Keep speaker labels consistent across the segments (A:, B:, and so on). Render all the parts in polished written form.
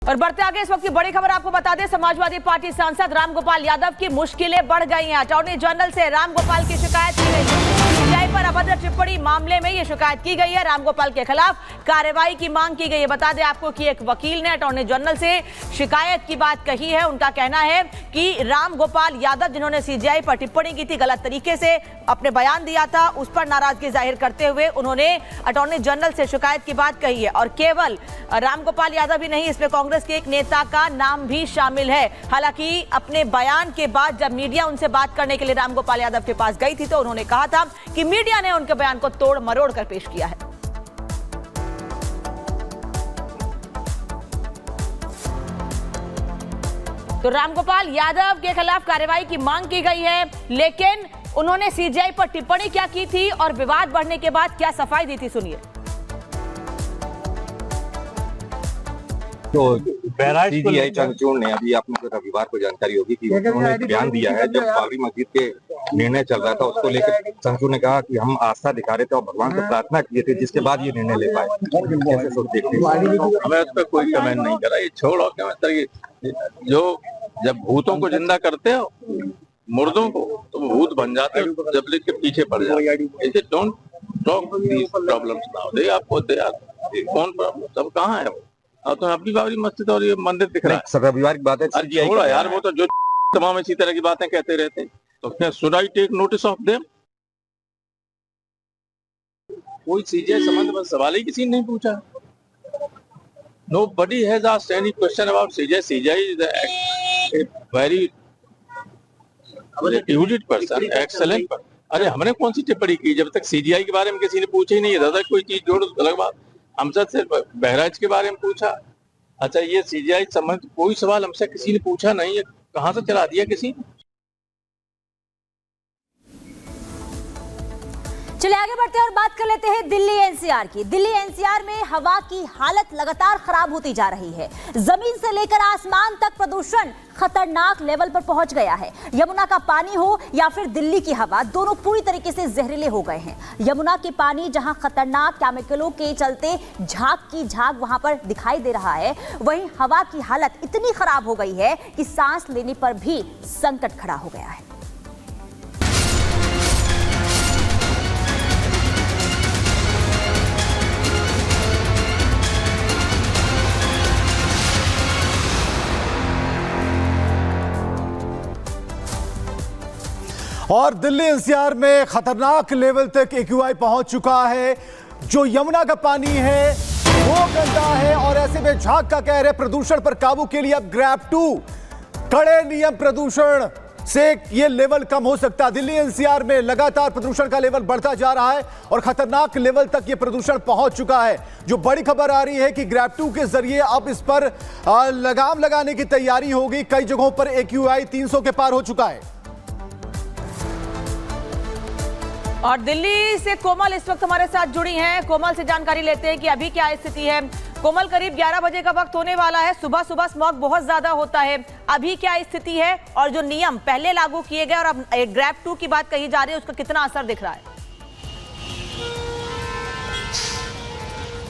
A: और बढ़ते आगे इस वक्त की बड़ी खबर आपको बता दें, समाजवादी पार्टी सांसद रामगोपाल यादव की मुश्किलें बढ़ गई हैं। अटॉर्नी जनरल से रामगोपाल की शिकायत की गई है। सीजेआई पर अभद्र टिप्पणी मामले में ये शिकायत की गई है। रामगोपाल के खिलाफ कार्रवाई की मांग की गई है। बता दें आपको कि एक वकील ने अटॉर्नी जनरल से शिकायत की बात कही है। उनका कहना है कि रामगोपाल यादव जिन्होंने सीजेआई पर टिप्पणी की थी, गलत तरीके से अपने बयान दिया था, उस पर नाराजगी जाहिर करते हुए उन्होंने अटॉर्नी जनरल से शिकायत की बात कही है। और केवल रामगोपाल यादव ही नहीं, इसमें कांग्रेस के एक नेता का नाम भी शामिल है। हालांकि अपने बयान के बाद जब मीडिया उनसे बात करने के लिए रामगोपाल यादव के पास गई थी तो उन्होंने कहा था कि मीडिया ने उनके बयान को तोड़ मरोड़ कर पेश किया है। तो रामगोपाल यादव के खिलाफ कार्रवाई की मांग की गई है, लेकिन उन्होंने सीजेआई पर टिप्पणी क्या की थी और विवाद बढ़ने के बाद क्या सफाई दी थी, सुनिए।
B: तो सीजेआई चंद्रचूड़ ने अभी आपको रविवार को जानकारी होगी कि उन्होंने एक बयान दिया है। जब बाबरी मस्जिद के निर्णय चल रहा था उसको लेकर चंद्रचूड़ ने कहा कि हम आस्था दिखा रहे थे और भगवान से प्रार्थना किए थे, जिसके बाद ये निर्णय ले पाए। कैसे सोचते हैं?
C: हमें उस पर कोई कमेंट नहीं करा। ये छोड़ो जो जब भूतों को जिंदा करते हो मुर्दों को तो वो भूत बन जाते हैं, जब लिख के पीछे पड़ जाते। ऐसे don't talk these problems now. दे आपको कौन प्रॉब्लम सब कहाँ है? अब तो अपनी बाबरी मस्जिद और ये मंदिर दिख रहा है।
B: रविवार की बात है।
C: छोड़ो यार, वो तो जो तमाम इसी तरह की बातें कहते रहते हैं। तो क्या should I take notice of them? कोई सीजेआई संबंध में सवाल ही किसी ने नहीं पूछा। Nobody has asked any question about CJI. CJI is a very erudite person, excellent person. अरे हमने कौन सी टिप्पणी की? जब तक सीजीआई के बारे में किसी ने पूछा ही नहीं है, दादा कोई चीज जोड़ो अलग बात। हमसे सिर्फ बहराइच के बारे में पूछा। अच्छा, ये सीजीआई संबंध कोई सवाल हमसे किसी ने पूछा नहीं है। कहाँ से चला दिया किसी?
D: चलिए आगे बढ़ते हैं और बात कर लेते हैं दिल्ली एनसीआर की। दिल्ली एनसीआर में हवा की हालत लगातार खराब होती जा रही है। जमीन से लेकर आसमान तक प्रदूषण खतरनाक लेवल पर पहुंच गया है। यमुना का पानी हो या फिर दिल्ली की हवा, दोनों पूरी तरीके से जहरीले हो गए हैं। यमुना के पानी जहां खतरनाक केमिकलों के चलते झाग की झाग वहां पर दिखाई दे रहा है, वहीं हवा की हालत इतनी खराब हो गई है कि सांस लेने पर भी संकट खड़ा हो गया है।
E: और दिल्ली एनसीआर में खतरनाक लेवल तक एक्यूआई पहुंच चुका है। जो यमुना का पानी है वो गंदा है और ऐसे में झाग का कहर है। प्रदूषण पर काबू के लिए अब ग्रैप 2 कड़े नियम, प्रदूषण से ये लेवल कम हो सकता है। दिल्ली एनसीआर में लगातार प्रदूषण का लेवल बढ़ता जा रहा है और खतरनाक लेवल तक ये प्रदूषण पहुंच चुका है। जो बड़ी खबर आ रही है कि ग्रैप 2 के जरिए अब इस पर लगाम लगाने की तैयारी होगी। कई जगहों पर एक्यूआई 300 के पार हो चुका है।
A: और दिल्ली से कोमल इस वक्त हमारे साथ जुड़ी हैं। कोमल से जानकारी लेते हैं कि अभी क्या स्थिति है। कोमल, करीब 11 बजे का वक्त होने वाला है। सुबह सुबह स्मॉग बहुत ज्यादा होता है, अभी क्या स्थिति है और जो नियम पहले लागू किए गए और अब ग्रैप 2 की बात कही जा रही है, उसका कितना असर दिख रहा है?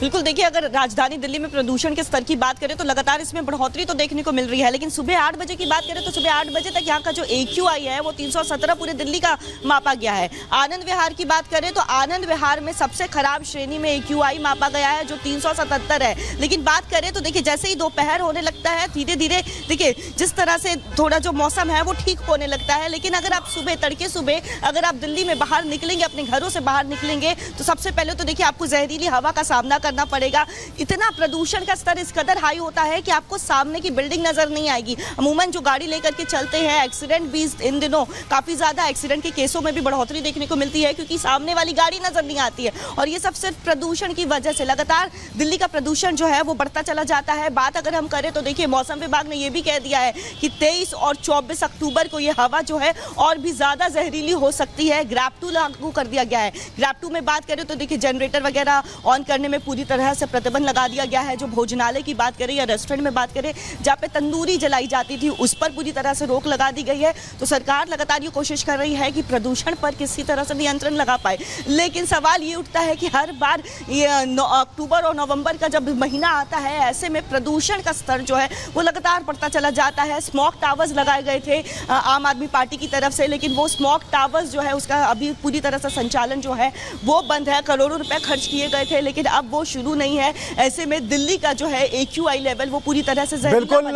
F: बिल्कुल, देखिए अगर राजधानी दिल्ली में प्रदूषण के स्तर की बात करें तो लगातार इसमें बढ़ोतरी तो देखने को मिल रही है। लेकिन सुबह 8 बजे की बात करें तो सुबह 8 बजे तक यहाँ का जो एक्यूआई है वो 317 पूरे दिल्ली का मापा गया है। आनंद विहार की बात करें तो आनंद विहार में सबसे खराब श्रेणी में एक्यूआई मापा गया है, जो 377 है। लेकिन बात करें तो देखिए जैसे ही दोपहर होने लगता है, धीरे धीरे देखिए जिस तरह से थोड़ा जो मौसम है वो ठीक होने लगता है। लेकिन अगर आप सुबह तड़के सुबह अगर आप दिल्ली में बाहर निकलेंगे, अपने घरों से बाहर निकलेंगे, तो सबसे पहले तो देखिए आपको जहरीली हवा का सामना करना पड़ेगा। इतना प्रदूषण का स्तर इस कदर हाई होता है कि आपको सामने की बिल्डिंग नजर नहीं आएगी। अमूमन जो गाड़ी लेकर के चलते हैं, एक्सीडेंट भी इन दिनों काफी ज्यादा एक्सीडेंट के केसों में भी बढ़ोतरी देखने को मिलती है, क्योंकि सामने वाली गाड़ी नजर नहीं आती है। और ये सब सिर्फ प्रदूषण की वजह से लगातार दिल्ली का प्रदूषण जो है वो बढ़ता चला जाता है। बात अगर हम करें तो देखिए मौसम विभाग ने यह भी कह दिया है कि 23 और 24 अक्टूबर को यह हवा जो है और भी ज्यादा जहरीली हो सकती है। ग्रैप 2 लागू कर दिया गया है। ग्रैप 2 में बात करें तो देखिए जनरेटर वगैरह ऑन करने में पूरी पूरी तरह से प्रतिबंध लगा दिया गया है। जो भोजनालय की बात करें या रेस्टोरेंट में बात करें जहाँ पे तंदूरी जलाई जाती थी उस पर पूरी तरह से रोक लगा दी गई है। तो सरकार लगातार ये कोशिश कर रही है कि प्रदूषण पर किसी तरह से नियंत्रण लगा पाए, लेकिन सवाल ये उठता है कि हर बार ये अक्टूबर और नवंबर का जब महीना आता है ऐसे में प्रदूषण का स्तर जो है वो लगातार बढ़ता चला जाता है। स्मोक टावर्स लगाए गए थे आम आदमी पार्टी की तरफ से, लेकिन वो स्मोक टावर्स जो है उसका अभी पूरी तरह से संचालन जो है वो बंद है। करोड़ों रुपए खर्च किए गए थे लेकिन अब वो शुरू नहीं है। ऐसे में दिल्ली का जो है AQI लेवल वो पूरी तरह से
E: बिल्कुल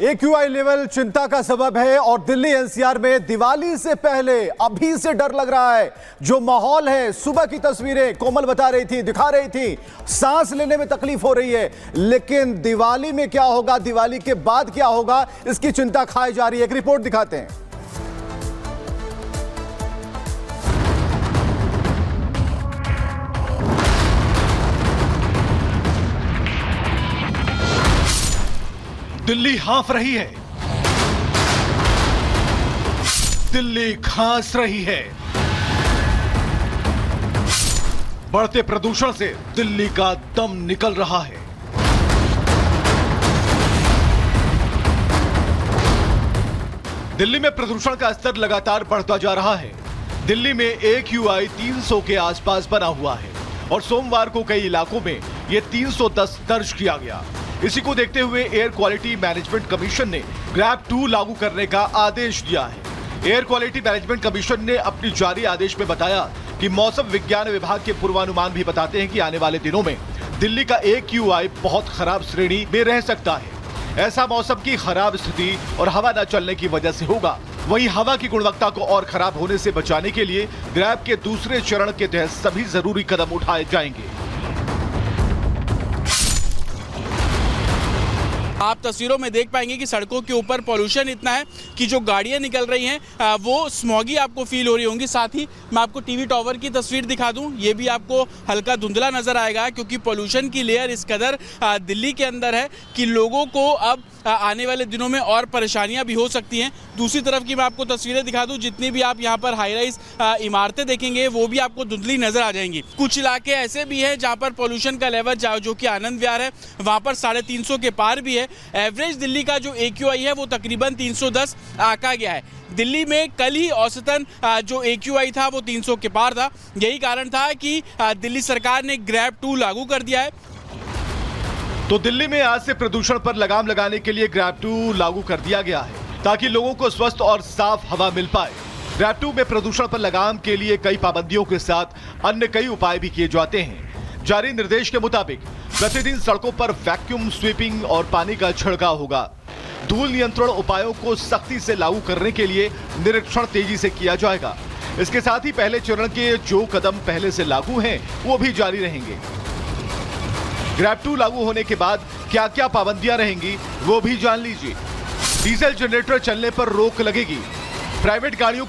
E: AQI लेवल चिंता का सबब है और दिल्ली NCR में दिवाली से पहले अभी से डर लग रहा है। जो माहौल है, सुबह की तस्वीरें कोमल बता रही थी, दिखा रही थी, सांस लेने में तकलीफ हो रही है, लेकिन दिवाली में क्या होगा, दिवाली के बाद क्या होगा, इसकी चिंता खाई जा रही है। एक रिपोर्ट दिखाते हैं।
G: दिल्ली हाँफ रही है, दिल्ली खांस रही है। बढ़ते प्रदूषण से दिल्ली का दम निकल रहा है। दिल्ली में प्रदूषण का स्तर लगातार बढ़ता जा रहा है। दिल्ली में AQI 300 के आसपास बना हुआ है और सोमवार को कई इलाकों में यह 310 दर्ज किया गया। इसी को देखते हुए एयर क्वालिटी मैनेजमेंट कमीशन ने ग्रैब 2 लागू करने का आदेश दिया है। एयर क्वालिटी मैनेजमेंट कमीशन ने अपनी जारी आदेश में बताया कि मौसम विज्ञान विभाग के पूर्वानुमान भी बताते हैं कि आने वाले दिनों में दिल्ली का AQI बहुत खराब श्रेणी में रह सकता है। ऐसा मौसम की खराब स्थिति और हवा न चलने की वजह से होगा। वहीं हवा की गुणवत्ता को और खराब होने से बचाने के लिए ग्रैब के दूसरे चरण के तहत सभी जरूरी कदम उठाए जाएंगे।
H: आप तस्वीरों में देख पाएंगे कि सड़कों के ऊपर पॉल्यूशन इतना है कि जो गाड़ियां निकल रही हैं वो स्मॉगी आपको फील हो रही होंगी। साथ ही मैं आपको टीवी टावर की तस्वीर दिखा दूं, ये भी आपको हल्का धुंधला नजर आएगा क्योंकि पॉल्यूशन की लेयर इस कदर दिल्ली के अंदर है कि लोगों को अब आने वाले दिनों में और परेशानियां भी हो सकती हैं। दूसरी तरफ की मैं आपको तस्वीरें दिखा दूं, जितनी भी आप यहां पर हाई राइज इमारतें देखेंगे वो भी आपको धुंधली नजर आ जाएंगी। कुछ इलाके ऐसे भी हैं जहां पर पॉल्यूशन का लेवल जो कि आनंद विहार है वहां पर 350 के पार भी है। एवरेज दिल्ली का जो AQI है वो तकरीबन 310 आका गया है। दिल्ली में कल ही औसतन जो AQI था वो 300 के पार था। यही कारण था कि दिल्ली सरकार ने ग्रैब 2 लागू कर दिया है।
G: तो दिल्ली में आज से प्रदूषण पर लगाम लगाने के लिए ग्रैब 2 लागू कर दिया गया है ताकि लोगों को स्वस्थ और साफ हवा मिल पाए। ग्रैब 2 में प्रदूषण पर लगाम के लिए कई पाबंदियों के साथ अन्य कई उपाय भी किए जाते हैं। जारी निर्देश के मुताबिक प्रतिदिन सड़कों पर वैक्यूम स्वीपिंग और पानी का छिड़काव होगा। धूल नियंत्रण उपायों को सख्ती से लागू करने के लिए निरीक्षण तेजी से किया जाएगा। इसके साथ ही पहले चरण के जो कदम पहले से लागू हैं वो भी जारी रहेंगे। ग्रैब 2 लागू होने के बाद क्या क्या पाबंदियां रहेंगी वो भी जान लीजिए। डीजल जनरेटर चलने पर रोक लगेगी। प्राइवेट गाड़ियों